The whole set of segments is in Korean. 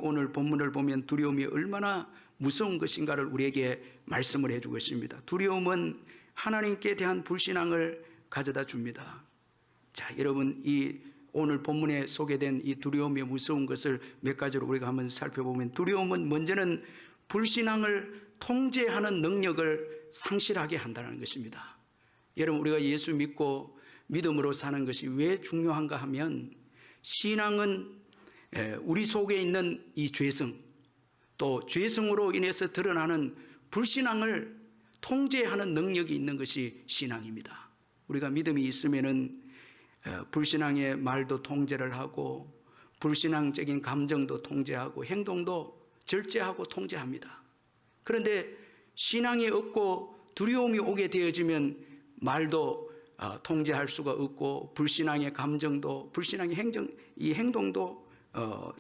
오늘 본문을 보면 두려움이 얼마나 무서운 것인가를 우리에게 말씀을 해주고 있습니다. 두려움은 하나님께 대한 불신앙을 가져다 줍니다. 자, 여러분, 이 오늘 본문에 소개된 이 두려움의 무서운 것을 몇 가지로 우리가 한번 살펴보면, 두려움은 먼저는 불신앙을 통제하는 능력을 상실하게 한다는 것입니다. 여러분, 우리가 예수 믿고 믿음으로 사는 것이 왜 중요한가 하면, 신앙은 우리 속에 있는 이 죄성, 또 죄성으로 인해서 드러나는 불신앙을 통제하는 능력이 있는 것이 신앙입니다. 우리가 믿음이 있으면은 불신앙의 말도 통제를 하고, 불신앙적인 감정도 통제하고, 행동도 절제하고 통제합니다. 그런데 신앙이 없고 두려움이 오게 되어지면 말도 통제할 수가 없고, 불신앙의 감정도, 불신앙의 행동도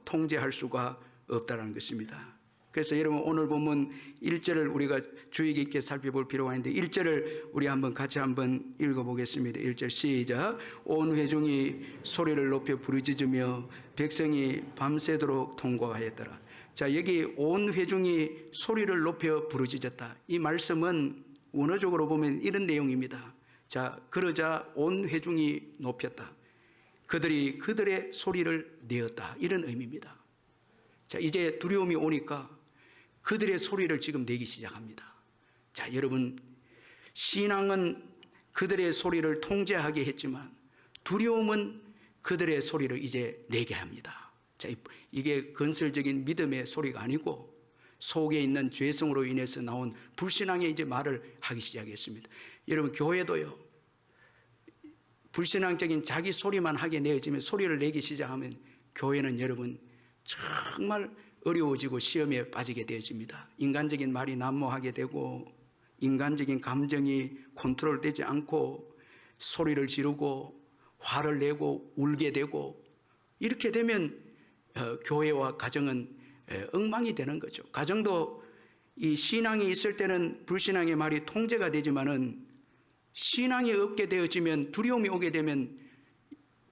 통제할 수가 없다는 것입니다. 그래서 여러분, 오늘 본문 1절을 우리가 주의 깊게 살펴볼 필요가 있는데, 1절을 우리 한번 같이 한번 읽어보겠습니다. 1절 시작. 온 회중이 소리를 높여 부르짖으며 백성이 밤새도록 통곡하였더라. 자, 여기 온 회중이 소리를 높여 부르짖었다. 이 말씀은 원어적으로 보면 이런 내용입니다. 자, 그러자 온 회중이 높였다. 그들이 그들의 소리를 내었다. 이런 의미입니다. 자, 이제 두려움이 오니까 그들의 소리를 지금 내기 시작합니다. 자, 여러분, 신앙은 그들의 소리를 통제하게 했지만 두려움은 그들의 소리를 이제 내게 합니다. 자, 이게 건설적인 믿음의 소리가 아니고 속에 있는 죄성으로 인해서 나온 불신앙의 이제 말을 하기 시작했습니다. 여러분, 교회도요, 불신앙적인 자기 소리만 하게 내어지면, 소리를 내기 시작하면 교회는 여러분 정말 어려워지고 시험에 빠지게 되어집니다. 인간적인 말이 난무하게 되고, 인간적인 감정이 컨트롤되지 않고 소리를 지르고 화를 내고 울게 되고, 이렇게 되면 교회와 가정은 엉망이 되는 거죠. 가정도 이 신앙이 있을 때는 불신앙의 말이 통제가 되지만은, 신앙이 없게 되어지면, 두려움이 오게 되면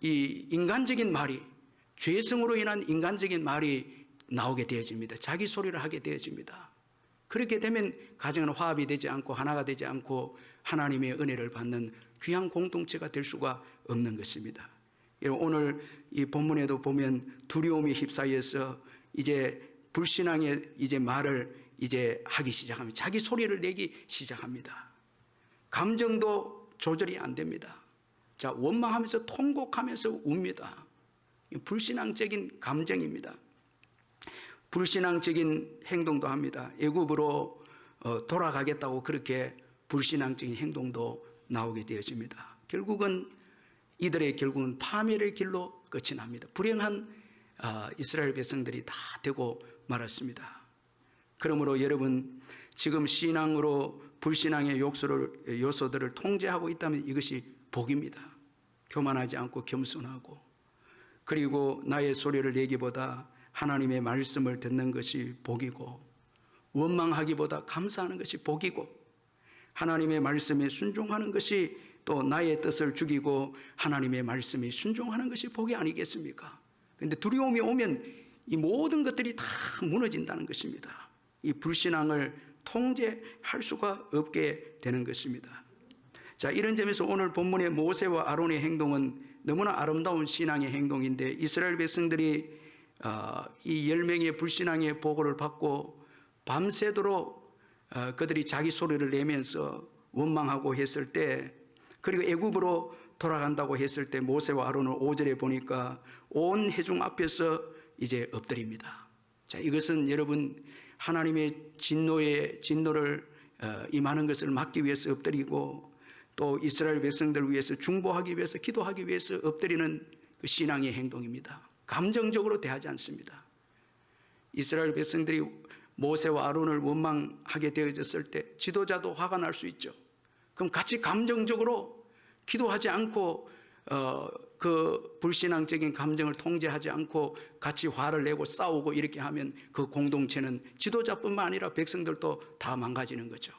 이 인간적인 말이, 죄성으로 인한 인간적인 말이 나오게 되어집니다. 자기 소리를 하게 되어집니다. 그렇게 되면 가정은 화합이 되지 않고 하나가 되지 않고 하나님의 은혜를 받는 귀한 공동체가 될 수가 없는 것입니다. 오늘 이 본문에도 보면 두려움이 휩싸여서 이제 불신앙의 이제 말을 이제 하기 시작합니다. 자기 소리를 내기 시작합니다. 감정도 조절이 안 됩니다. 자, 원망하면서 통곡하면서 웁니다. 불신앙적인 감정입니다. 불신앙적인 행동도 합니다. 애굽으로 돌아가겠다고 그렇게 불신앙적인 행동도 나오게 되어집니다. 결국은 이들의 결국은 파멸의 길로 끝이 납니다. 불행한 이스라엘 백성들이 다 되고 말았습니다. 그러므로 여러분, 지금 신앙으로 불신앙의 요소들을 통제하고 있다면 이것이 복입니다. 교만하지 않고 겸손하고, 그리고 나의 소리를 내기보다 하나님의 말씀을 듣는 것이 복이고, 원망하기보다 감사하는 것이 복이고, 하나님의 말씀에 순종하는 것이 또 나의 뜻을 죽이고 하나님의 말씀에 순종하는 것이 복이 아니겠습니까? 그런데 두려움이 오면 이 모든 것들이 다 무너진다는 것입니다. 이 불신앙을 통제할 수가 없게 되는 것입니다. 자, 이런 점에서 오늘 본문의 모세와 아론의 행동은 너무나 아름다운 신앙의 행동인데, 이스라엘 백성들이 이 10명의 불신앙의 보고를 받고 밤새도록 그들이 자기 소리를 내면서 원망하고 했을 때, 그리고 애굽으로 돌아간다고 했을 때 모세와 아론을 5절에 보니까 온 회중 앞에서 이제 엎드립니다. 자, 이것은 여러분 하나님의 진노를 임하는 것을 막기 위해서 엎드리고, 또 이스라엘 백성들을 위해서 중보하기 위해서, 기도하기 위해서 엎드리는 그 신앙의 행동입니다. 감정적으로 대하지 않습니다. 이스라엘 백성들이 모세와 아론을 원망하게 되어졌을 때 지도자도 화가 날 수 있죠. 그럼 같이 감정적으로 기도하지 않고 그 불신앙적인 감정을 통제하지 않고 같이 화를 내고 싸우고 이렇게 하면 그 공동체는 지도자뿐만 아니라 백성들도 다 망가지는 거죠.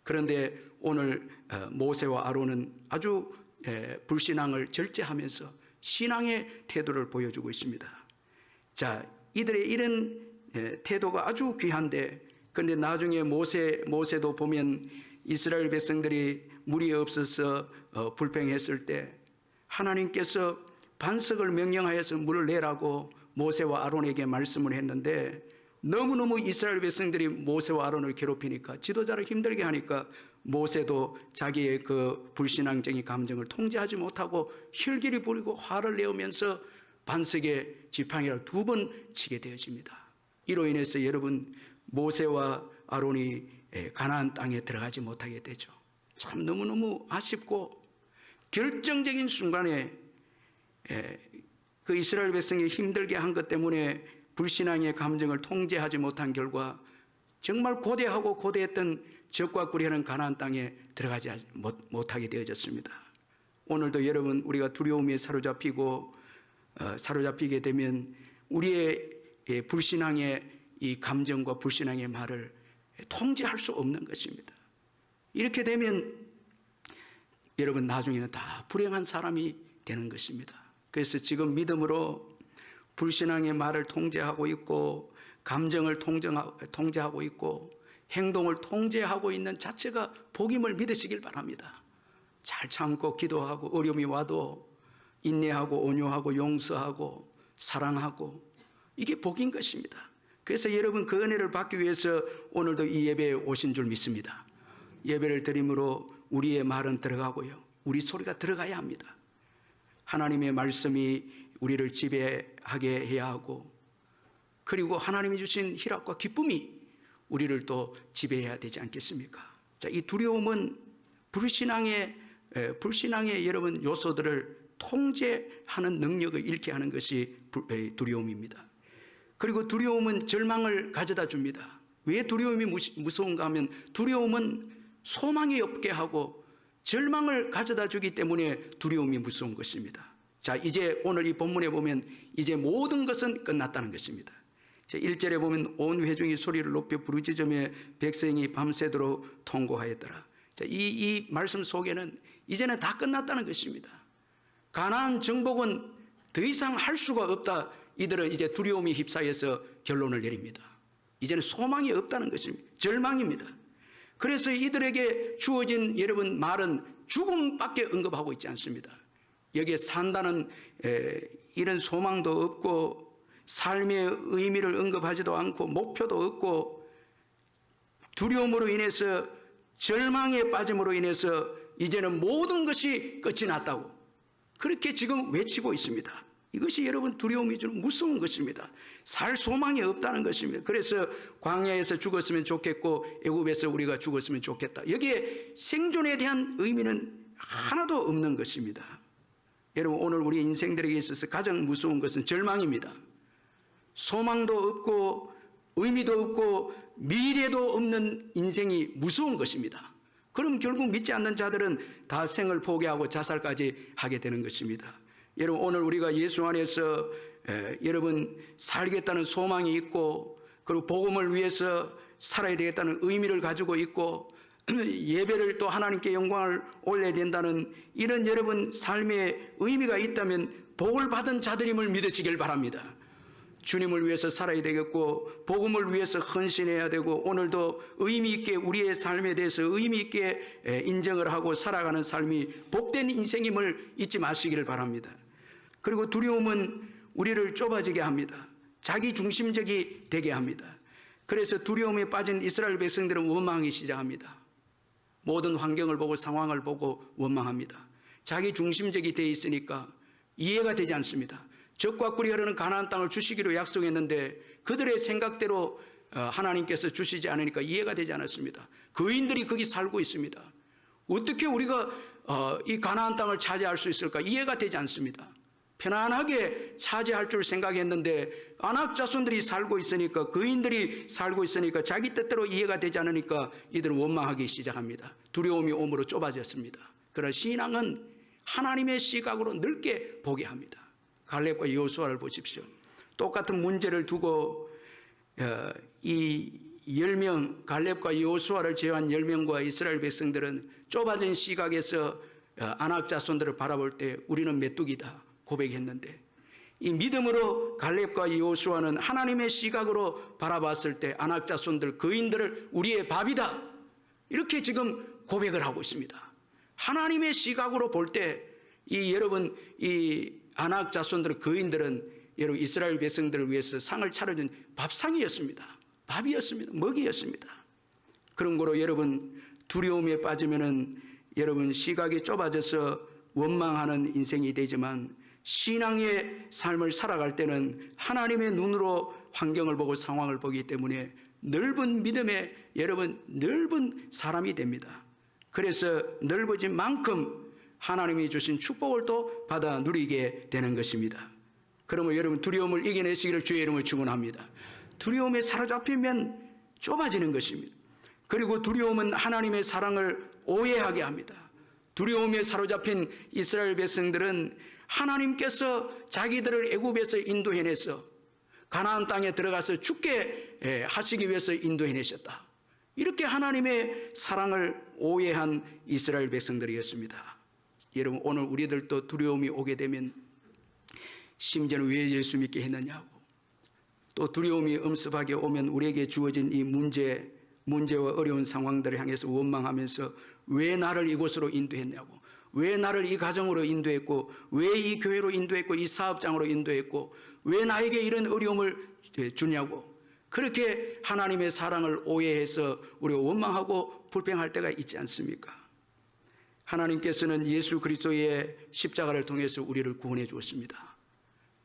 그런데 오늘 모세와 아론은 아주 불신앙을 절제하면서 신앙의 태도를 보여주고 있습니다. 자, 이들의 이런 태도가 아주 귀한데, 그런데 나중에 모세도 보면 이스라엘 백성들이 물이 없어서 불평했을 때 하나님께서 반석을 명령하여서 물을 내라고 모세와 아론에게 말씀을 했는데, 너무너무 이스라엘 백성들이 모세와 아론을 괴롭히니까, 지도자를 힘들게 하니까 모세도 자기의 그 불신앙적인 감정을 통제하지 못하고 혈기를 부리고 화를 내오면서 반석에 지팡이를 2번 치게 되어집니다. 이로 인해서 여러분, 모세와 아론이 가나안 땅에 들어가지 못하게 되죠. 참 너무너무 아쉽고, 결정적인 순간에 그 이스라엘 백성이 힘들게 한 것 때문에 불신앙의 감정을 통제하지 못한 결과 정말 고대하고 고대했던 적과 꿀이라는 가나안 땅에 들어가지 못하게 되어졌습니다. 오늘도 여러분, 우리가 두려움에 사로잡히게 되면 우리의 불신앙의 이 감정과 불신앙의 말을 통제할 수 없는 것입니다. 이렇게 되면 여러분, 나중에는 다 불행한 사람이 되는 것입니다. 그래서 지금 믿음으로 불신앙의 말을 통제하고 있고, 감정을 통제하고 있고, 행동을 통제하고 있는 자체가 복임을 믿으시길 바랍니다. 잘 참고 기도하고, 어려움이 와도 인내하고 온유하고 용서하고 사랑하고, 이게 복인 것입니다. 그래서 여러분, 그 은혜를 받기 위해서 오늘도 이 예배에 오신 줄 믿습니다. 예배를 드림으로 우리의 말은 들어가고요, 우리 소리가 들어가야 합니다. 하나님의 말씀이 우리를 지배하게 해야 하고, 그리고 하나님이 주신 희락과 기쁨이 우리를 또 지배해야 되지 않겠습니까? 자, 이 두려움은 불신앙의 여러분 요소들을 통제하는 능력을 잃게 하는 것이 두려움입니다. 그리고 두려움은 절망을 가져다 줍니다. 왜 두려움이 무서운가 하면, 두려움은 소망이 없게 하고 절망을 가져다 주기 때문에 두려움이 무서운 것입니다. 자, 이제 오늘 이 본문에 보면 이제 모든 것은 끝났다는 것입니다. 1절에 보면 온 회중이 소리를 높여 부르짖으며 백성이 밤새도록 통곡하였더라. 자, 이 말씀 속에는 이제는 다 끝났다는 것입니다. 가나안 정복은 더 이상 할 수가 없다. 이들은 이제 두려움이 휩싸여서 결론을 내립니다. 이제는 소망이 없다는 것입니다. 절망입니다. 그래서 이들에게 주어진 여러분 말은 죽음밖에 언급하고 있지 않습니다. 여기에 산다는 이런 소망도 없고, 삶의 의미를 언급하지도 않고, 목표도 없고, 두려움으로 인해서, 절망에 빠짐으로 인해서 이제는 모든 것이 끝이 났다고 그렇게 지금 외치고 있습니다. 이것이 여러분 두려움이 주는 무서운 것입니다. 살 소망이 없다는 것입니다. 그래서 광야에서 죽었으면 좋겠고, 애굽에서 우리가 죽었으면 좋겠다. 여기에 생존에 대한 의미는 하나도 없는 것입니다. 여러분, 오늘 우리 인생들에게 있어서 가장 무서운 것은 절망입니다. 소망도 없고 의미도 없고 미래도 없는 인생이 무서운 것입니다. 그럼 결국 믿지 않는 자들은 다 생을 포기하고 자살까지 하게 되는 것입니다. 여러분, 오늘 우리가 예수 안에서 여러분 살겠다는 소망이 있고, 그리고 복음을 위해서 살아야 되겠다는 의미를 가지고 있고, 예배를 또 하나님께 영광을 올려야 된다는 이런 여러분 삶의 의미가 있다면 복을 받은 자들임을 믿으시길 바랍니다. 주님을 위해서 살아야 되겠고, 복음을 위해서 헌신해야 되고, 오늘도 의미 있게 우리의 삶에 대해서 의미 있게 인정을 하고 살아가는 삶이 복된 인생임을 잊지 마시기를 바랍니다. 그리고 두려움은 우리를 좁아지게 합니다. 자기 중심적이 되게 합니다. 그래서 두려움에 빠진 이스라엘 백성들은 원망하기 시작합니다. 모든 환경을 보고 상황을 보고 원망합니다. 자기 중심적이 되어 있으니까 이해가 되지 않습니다. 적과 꿀이 흐르는 가나안 땅을 주시기로 약속했는데 그들의 생각대로 하나님께서 주시지 않으니까 이해가 되지 않았습니다. 거인들이 거기 살고 있습니다. 어떻게 우리가 이 가나안 땅을 차지할 수 있을까? 이해가 되지 않습니다. 편안하게 차지할 줄 생각했는데 아낙 자손들이 살고 있으니까, 거인들이 살고 있으니까 자기 뜻대로 이해가 되지 않으니까 이들은 원망하기 시작합니다. 두려움이 오므로 좁아졌습니다. 그러나 신앙은 하나님의 시각으로 넓게 보게 합니다. 갈렙과 여호수아를 보십시오. 똑같은 문제를 두고 이 10명, 갈렙과 여호수아를 제외한 10명과 이스라엘 백성들은 좁아진 시각에서 아낙 자손들을 바라볼 때 우리는 메뚜기다 고백했는데, 이 믿음으로 갈렙과 여호수아는 하나님의 시각으로 바라봤을 때 아낙 자손들 거인들을 우리의 밥이다 이렇게 지금 고백을 하고 있습니다. 하나님의 시각으로 볼 때 여러분 이 아낙 자손들 거인들은 여러분 이스라엘 백성들을 위해서 상을 차려준 밥상이었습니다. 밥이었습니다. 먹이였습니다. 그런 거로 여러분 두려움에 빠지면은 여러분 시각이 좁아져서 원망하는 인생이 되지만 신앙의 삶을 살아갈 때는 하나님의 눈으로 환경을 보고 상황을 보기 때문에 넓은 믿음의 여러분 넓은 사람이 됩니다. 그래서 넓어진 만큼 하나님이 주신 축복을 또 받아 누리게 되는 것입니다. 그러면 여러분 두려움을 이겨내시기를 주의 이름으로 축원합니다. 두려움에 사로잡히면 좁아지는 것입니다. 그리고 두려움은 하나님의 사랑을 오해하게 합니다. 두려움에 사로잡힌 이스라엘 백성들은 하나님께서 자기들을 애굽에서 인도해내서 가나안 땅에 들어가서 죽게 하시기 위해서 인도해내셨다. 이렇게 하나님의 사랑을 오해한 이스라엘 백성들이었습니다. 여러분 오늘 우리들도 두려움이 오게 되면 심지어는 왜 예수 믿게 했느냐고 또 두려움이 엄습하게 오면 우리에게 주어진 이 문제와 어려운 상황들을 향해서 원망하면서 왜 나를 이곳으로 인도했냐고 왜 나를 이 가정으로 인도했고 왜 이 교회로 인도했고 이 사업장으로 인도했고 왜 나에게 이런 어려움을 주냐고 그렇게 하나님의 사랑을 오해해서 우리가 원망하고 불평할 때가 있지 않습니까? 하나님께서는 예수 그리스도의 십자가를 통해서 우리를 구원해 주었습니다.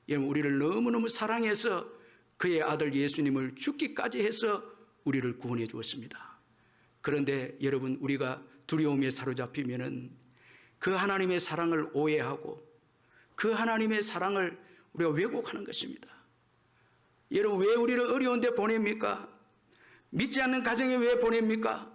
여러분 우리를 너무너무 사랑해서 그의 아들 예수님을 죽기까지 해서 우리를 구원해 주었습니다. 그런데 여러분 우리가 두려움에 사로잡히면은 그 하나님의 사랑을 오해하고 그 하나님의 사랑을 우리가 왜곡하는 것입니다. 여러분 왜 우리를 어려운데 보냅니까? 믿지 않는 가정에 왜 보냅니까?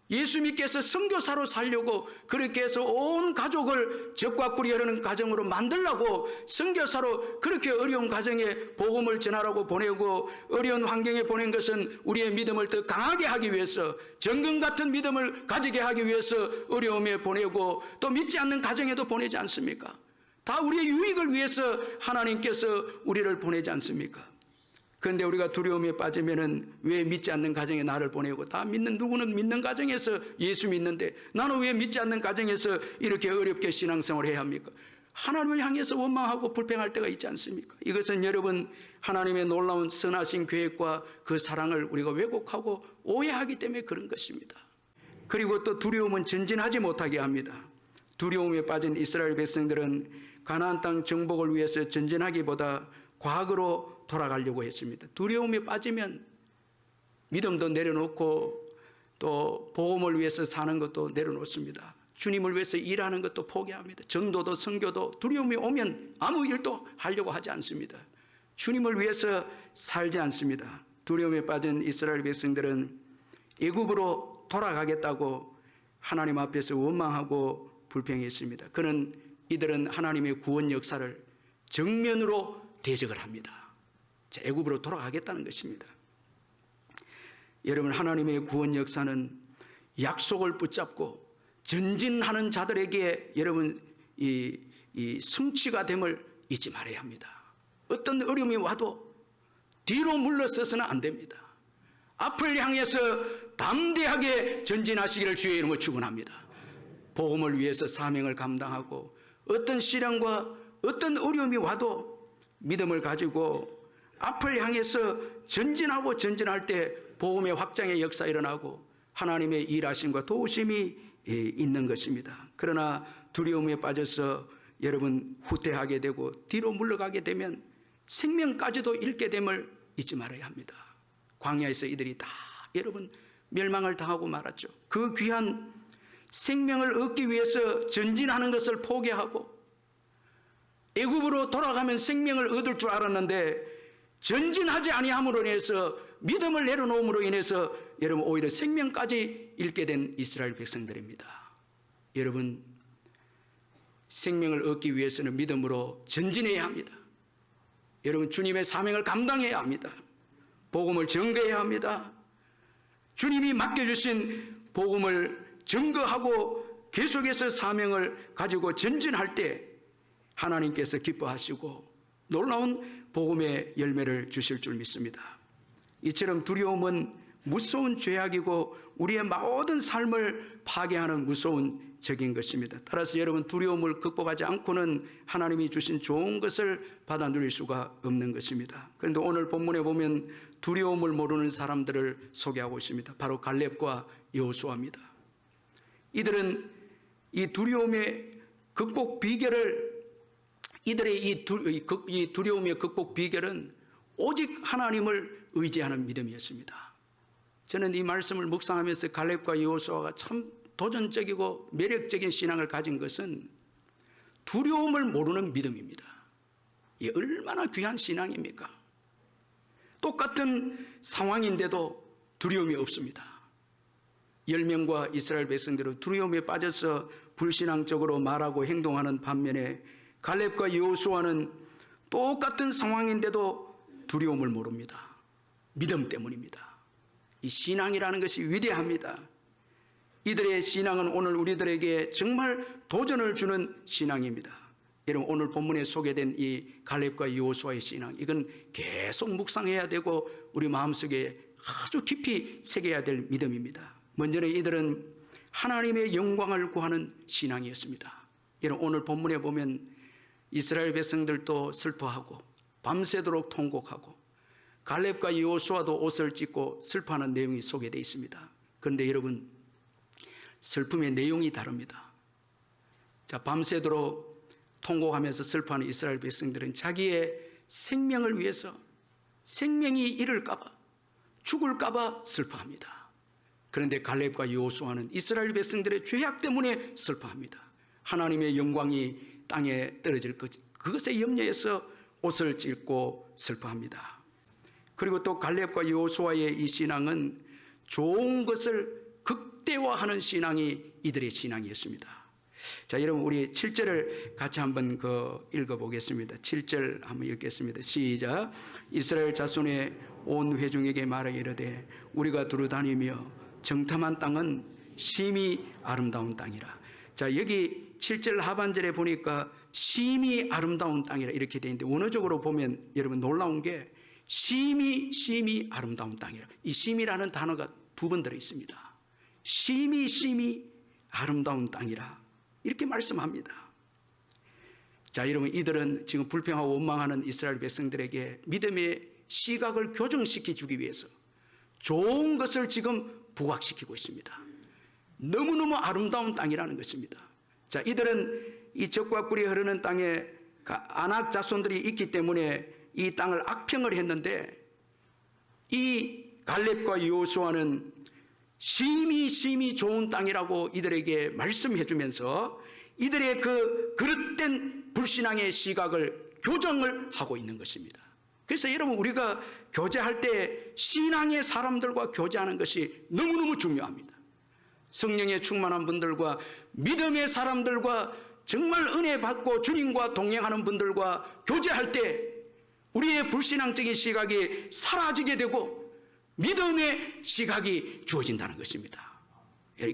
예수님께서 선교사로 살려고 그렇게 해서 온 가족을 적과 꿀이 흐르는 가정으로 만들려고 선교사로 그렇게 어려운 가정에 복음을 전하라고 보내고 어려운 환경에 보낸 것은 우리의 믿음을 더 강하게 하기 위해서 정금 같은 믿음을 가지게 하기 위해서 어려움에 보내고 또 믿지 않는 가정에도 보내지 않습니까? 다 우리의 유익을 위해서 하나님께서 우리를 보내지 않습니까? 그런데 우리가 두려움에 빠지면은 왜 믿지 않는 가정에 나를 보내고 다 믿는 누구는 믿는 가정에서 예수 믿는데 나는 왜 믿지 않는 가정에서 이렇게 어렵게 신앙생활을 해야 합니까? 하나님을 향해서 원망하고 불평할 때가 있지 않습니까? 이것은 여러분 하나님의 놀라운 선하신 계획과 그 사랑을 우리가 왜곡하고 오해하기 때문에 그런 것입니다. 그리고 또 두려움은 전진하지 못하게 합니다. 두려움에 빠진 이스라엘 백성들은 가나안 땅 정복을 위해서 전진하기보다 과거로 돌아가려고 했습니다. 두려움에 빠지면 믿음도 내려놓고 또 복음을 위해서 사는 것도 내려놓습니다. 주님을 위해서 일하는 것도 포기합니다. 전도도 선교도 두려움이 오면 아무 일도 하려고 하지 않습니다. 주님을 위해서 살지 않습니다. 두려움에 빠진 이스라엘 백성들은 애굽으로 돌아가겠다고 하나님 앞에서 원망하고 불평했습니다. 이들은 하나님의 구원 역사를 정면으로 대적을 합니다. 애굽으로 돌아가겠다는 것입니다. 여러분 하나님의 구원 역사는 약속을 붙잡고 전진하는 자들에게 여러분 이 성취가 됨을 잊지 말아야 합니다. 어떤 어려움이 와도 뒤로 물러서서는 안 됩니다. 앞을 향해서 담대하게 전진하시기를 주의 이름으로 축원합니다. 복음을 위해서 사명을 감당하고 어떤 시련과 어떤 어려움이 와도 믿음을 가지고 앞을 향해서 전진하고 전진할 때 복음의 확장의 역사 일어나고 하나님의 일하심과 도우심이 있는 것입니다. 그러나 두려움에 빠져서 여러분 후퇴하게 되고 뒤로 물러가게 되면 생명까지도 잃게 됨을 잊지 말아야 합니다. 광야에서 이들이 다 여러분 멸망을 당하고 말았죠. 그 귀한 생명을 얻기 위해서 전진하는 것을 포기하고 애굽으로 돌아가면 생명을 얻을 줄 알았는데 전진하지 아니함으로 인해서 믿음을 내려놓음으로 인해서 여러분 오히려 생명까지 잃게 된 이스라엘 백성들입니다. 여러분 생명을 얻기 위해서는 믿음으로 전진해야 합니다. 여러분 주님의 사명을 감당해야 합니다. 복음을 증거해야 합니다. 주님이 맡겨주신 복음을 증거하고 계속해서 사명을 가지고 전진할 때 하나님께서 기뻐하시고 놀라운 복음의 열매를 주실 줄 믿습니다. 이처럼 두려움은 무서운 죄악이고 우리의 모든 삶을 파괴하는 무서운 적인 것입니다. 따라서 여러분, 두려움을 극복하지 않고는 하나님이 주신 좋은 것을 받아 누릴 수가 없는 것입니다. 그런데 오늘 본문에 보면 두려움을 모르는 사람들을 소개하고 있습니다. 바로 갈렙과 여호수아입니다. 이들은 이 두려움의 극복 비결을, 이들의 이 두려움의 극복 비결은 오직 하나님을 의지하는 믿음이었습니다. 저는 이 말씀을 묵상하면서 갈렙과 여호수아가 참 도전적이고 매력적인 신앙을 가진 것은 두려움을 모르는 믿음입니다. 이게 얼마나 귀한 신앙입니까? 똑같은 상황인데도 두려움이 없습니다. 10명과 이스라엘 백성들은 두려움에 빠져서 불신앙적으로 말하고 행동하는 반면에 갈렙과 여호수아는 똑같은 상황인데도 두려움을 모릅니다. 믿음 때문입니다. 이 신앙이라는 것이 위대합니다. 이들의 신앙은 오늘 우리들에게 정말 도전을 주는 신앙입니다. 여러분, 오늘 본문에 소개된 이 갈렙과 여호수아의 신앙, 이건 계속 묵상해야 되고 우리 마음속에 아주 깊이 새겨야 될 믿음입니다. 먼저는 이들은 하나님의 영광을 구하는 신앙이었습니다. 여러분, 오늘 본문에 보면 이스라엘 백성들도 슬퍼하고 밤새도록 통곡하고 갈렙과 여호수아도 옷을 찢고 슬퍼하는 내용이 소개되어 있습니다. 그런데 여러분, 슬픔의 내용이 다릅니다. 자, 밤새도록 통곡하면서 슬퍼하는 이스라엘 백성들은 자기의 생명을 위해서, 생명이 잃을까봐, 죽을까봐 슬퍼합니다. 그런데 갈렙과 여호수아는 이스라엘 백성들의 죄악 때문에 슬퍼합니다. 하나님의 영광이 땅에 떨어질 것, 그것에 염려해서 옷을 찢고 슬퍼합니다. 그리고 또 갈렙과 여호수아의 이 신앙은 좋은 것을 극대화하는 신앙이 이들의 신앙이었습니다. 자, 여러분, 우리 7절을 같이 한번 읽어보겠습니다. 7절 한번 읽겠습니다. 시작. 이스라엘 자손의 온 회중에게 말하 이르되 우리가 두루다니며 정탐한 땅은 심히 아름다운 땅이라. 자, 여기 7절 하반절에 보니까 심히 아름다운 땅이라 이렇게 되어 있는데, 원어적으로 보면 여러분 놀라운 게 심히 아름다운 땅이라. 이 심이라는 단어가 두 번 들어 있습니다. 심히 아름다운 땅이라 이렇게 말씀합니다. 자, 여러분, 이들은 지금 불평하고 원망하는 이스라엘 백성들에게 믿음의 시각을 교정시켜 주기 위해서 좋은 것을 지금 부각시키고 있습니다. 너무너무 아름다운 땅이라는 것입니다. 자, 이들은 이 적과 꿀이 흐르는 땅에 아낙 자손들이 있기 때문에 이 땅을 악평을 했는데, 이 갈렙과 여호수아는 심히 좋은 땅이라고 이들에게 말씀해 주면서 이들의 그 그릇된 불신앙의 시각을 교정을 하고 있는 것입니다. 그래서 여러분, 우리가 교제할 때 신앙의 사람들과 교제하는 것이 너무너무 중요합니다. 성령에 충만한 분들과 믿음의 사람들과 정말 은혜 받고 주님과 동행하는 분들과 교제할 때 우리의 불신앙적인 시각이 사라지게 되고 믿음의 시각이 주어진다는 것입니다.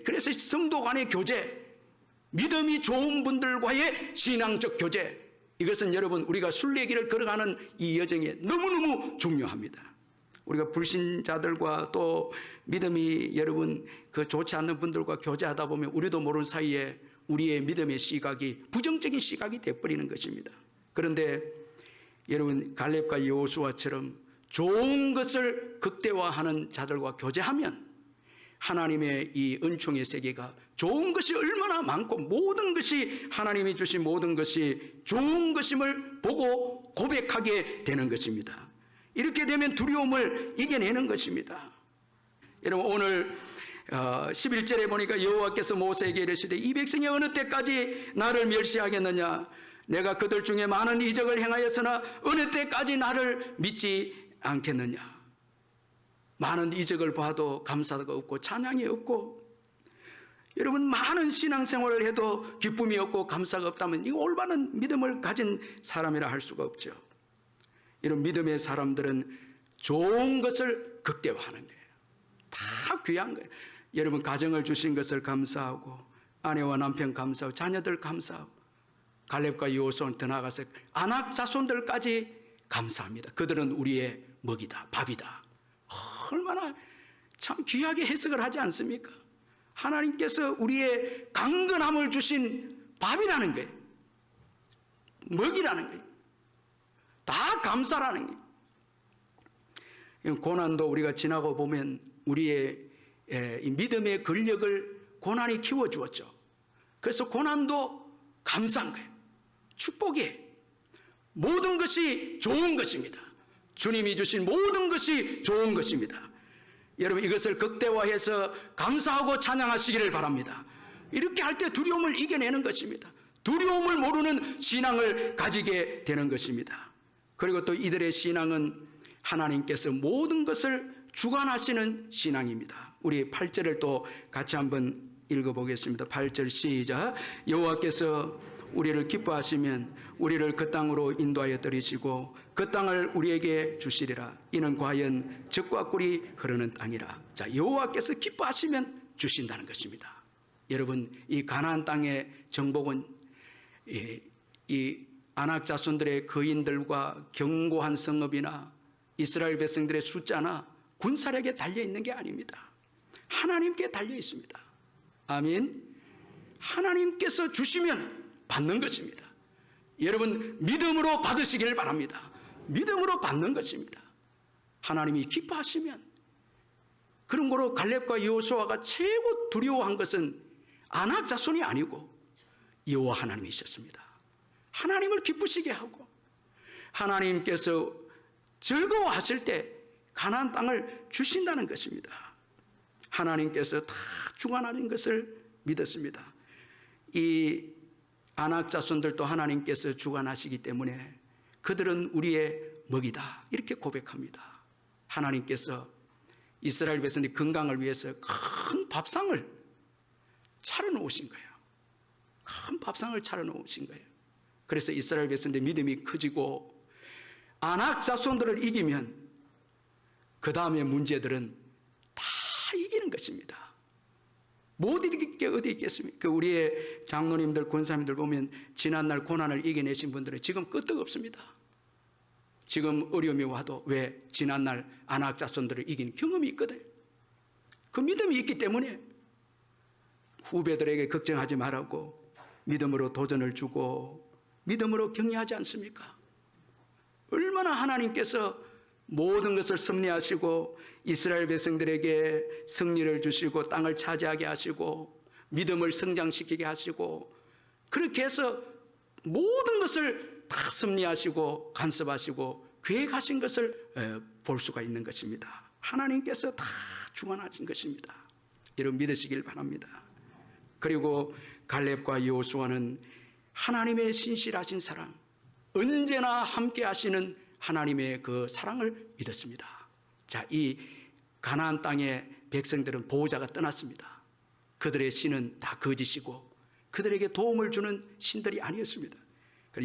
그래서 성도 간의 교제, 믿음이 좋은 분들과의 신앙적 교제, 이것은 여러분 우리가 순례길을 걸어가는 이 여정에 너무너무 중요합니다. 우리가 불신자들과 또 믿음이 여러분 좋지 않는 분들과 교제하다 보면 우리도 모르는 사이에 우리의 믿음의 시각이 부정적인 시각이 되어버리는 것입니다. 그런데 여러분, 갈렙과 여호수아처럼 좋은 것을 극대화하는 자들과 교제하면 하나님의 이 은총의 세계가 좋은 것이 얼마나 많고 모든 것이 하나님이 주신 모든 것이 좋은 것임을 보고 고백하게 되는 것입니다. 이렇게 되면 두려움을 이겨내는 것입니다. 여러분, 오늘 11절에 보니까 여호와께서 모세에게 이르시되 이 백성이 어느 때까지 나를 멸시하겠느냐, 내가 그들 중에 많은 이적을 행하였으나 어느 때까지 나를 믿지 않겠느냐. 많은 이적을 봐도 감사가 없고 찬양이 없고, 여러분 많은 신앙생활을 해도 기쁨이 없고 감사가 없다면 이거 올바른 믿음을 가진 사람이라 할 수가 없죠. 이런 믿음의 사람들은 좋은 것을 극대화하는 거예요. 다 귀한 거예요. 여러분, 가정을 주신 것을 감사하고, 아내와 남편 감사하고, 자녀들 감사하고, 갈렙과 여호수아는 더 나아가서 아낙 자손들까지 감사합니다. 그들은 우리의 먹이다, 밥이다. 얼마나 참 귀하게 해석을 하지 않습니까? 하나님께서 우리의 강건함을 주신 밥이라는 거예요. 먹이라는 거예요. 다 감사라는 거예요. 고난도 우리가 지나고 보면 우리의 이 믿음의 근력을 고난이 키워주었죠. 그래서 고난도 감사한 거예요. 축복이에요. 모든 것이 좋은 것입니다. 주님이 주신 모든 것이 좋은 것입니다. 여러분, 이것을 극대화해서 감사하고 찬양하시기를 바랍니다. 이렇게 할 때 두려움을 이겨내는 것입니다. 두려움을 모르는 신앙을 가지게 되는 것입니다. 그리고 또 이들의 신앙은 하나님께서 모든 것을 주관하시는 신앙입니다. 우리 8절을 또 같이 한번 읽어보겠습니다. 8절 시작. 여호와께서 우리를 기뻐하시면 우리를 그 땅으로 인도하여 들이시고 그 땅을 우리에게 주시리라. 이는 과연 젖과 꿀이 흐르는 땅이라. 자, 여호와께서 기뻐하시면 주신다는 것입니다. 여러분, 이 가나안 땅의 정복은 이 아낙 자손들의 거인들과 견고한 성읍이나 이스라엘 백성들의 숫자나 군사력에 달려 있는 게 아닙니다. 하나님께 달려 있습니다. 아멘. 하나님께서 주시면 받는 것입니다. 여러분, 믿음으로 받으시기를 바랍니다. 믿음으로 받는 것입니다. 하나님이 기뻐하시면. 그런 거로 갈렙과 여호수아가 최고 두려워한 것은 아낙 자손이 아니고 여호와 하나님이셨습니다. 하나님을 기쁘시게 하고 하나님께서 즐거워하실 때 가나안 땅을 주신다는 것입니다. 하나님께서 다 주관하는 것을 믿었습니다. 이 아낙 자손들도 하나님께서 주관하시기 때문에 그들은 우리의 먹이다, 이렇게 고백합니다. 하나님께서 이스라엘 백성의 건강을 위해서 큰 밥상을 차려놓으신 거예요. 큰 밥상을 차려놓으신 거예요. 그래서 이스라엘 백성들의 믿음이 커지고 아낙 자손들을 이기면 그 다음에 문제들은 다 이기는 것입니다. 못 이길 게 어디 있겠습니까? 우리의 장로님들, 권사님들 보면 지난날 고난을 이겨내신 분들은 지금 끄떡없습니다. 지금 어려움이 와도 왜 지난날 아낙 자손들을 이긴 경험이 있거든. 그 믿음이 있기 때문에 후배들에게 걱정하지 말라고 믿음으로 도전을 주고 믿음으로 격려하지 않습니까? 얼마나 하나님께서 모든 것을 섭리하시고 이스라엘 백성들에게 승리를 주시고 땅을 차지하게 하시고 믿음을 성장시키게 하시고 그렇게 해서 모든 것을 다 섭리하시고 간섭하시고 계획하신 것을 볼 수가 있는 것입니다. 하나님께서 다 주관하신 것입니다. 여러분, 믿으시길 바랍니다. 그리고 갈렙과 여호수아는 하나님의 신실하신 사랑, 언제나 함께 하시는 하나님의 그 사랑을 믿었습니다. 자, 이 가나안 땅의 백성들은 보호자가 떠났습니다. 그들의 신은 다 거짓이고 그들에게 도움을 주는 신들이 아니었습니다.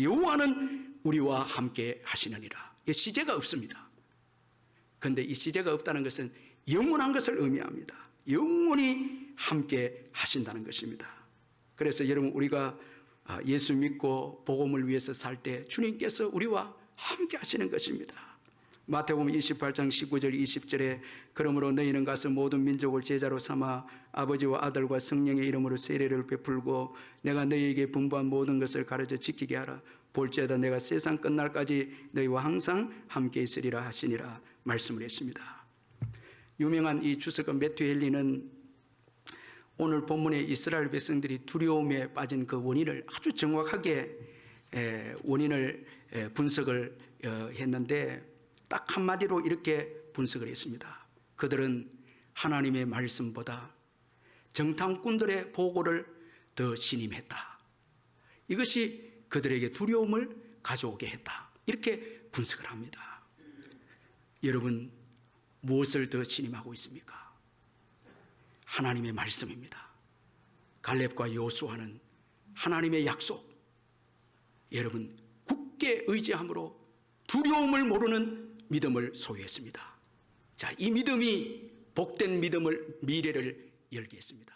여호와는 우리와 함께 하시느니라. 시제가 없습니다. 그런데 이 시제가 없다는 것은 영원한 것을 의미합니다. 영원히 함께 하신다는 것입니다. 그래서 여러분, 우리가 예수 믿고 복음을 위해서 살 때 주님께서 우리와 함께 하시는 것입니다. 마태복음 28장 19절 20절에 그러므로 너희는 가서 모든 민족을 제자로 삼아 아버지와 아들과 성령의 이름으로 세례를 베풀고 내가 너희에게 분부한 모든 것을 가르쳐 지키게 하라. 볼지어다 내가 세상 끝날까지 너희와 항상 함께 있으리라 하시니라 말씀을 했습니다. 유명한 이 주석가 매튜 헨리는 오늘 본문의 이스라엘 백성들이 두려움에 빠진 그 원인을 아주 정확하게 원인을 분석을 했는데 딱 한마디로 이렇게 분석을 했습니다. 그들은 하나님의 말씀보다 정탐꾼들의 보고를 더 신임했다. 이것이 그들에게 두려움을 가져오게 했다. 이렇게 분석을 합니다. 여러분, 무엇을 더 신임하고 있습니까? 하나님의 말씀입니다. 갈렙과 여호수아는 하나님의 약속, 여러분 굳게 의지함으로 두려움을 모르는 믿음을 소유했습니다. 자, 이 믿음이 복된 믿음을 미래를 열게 했습니다.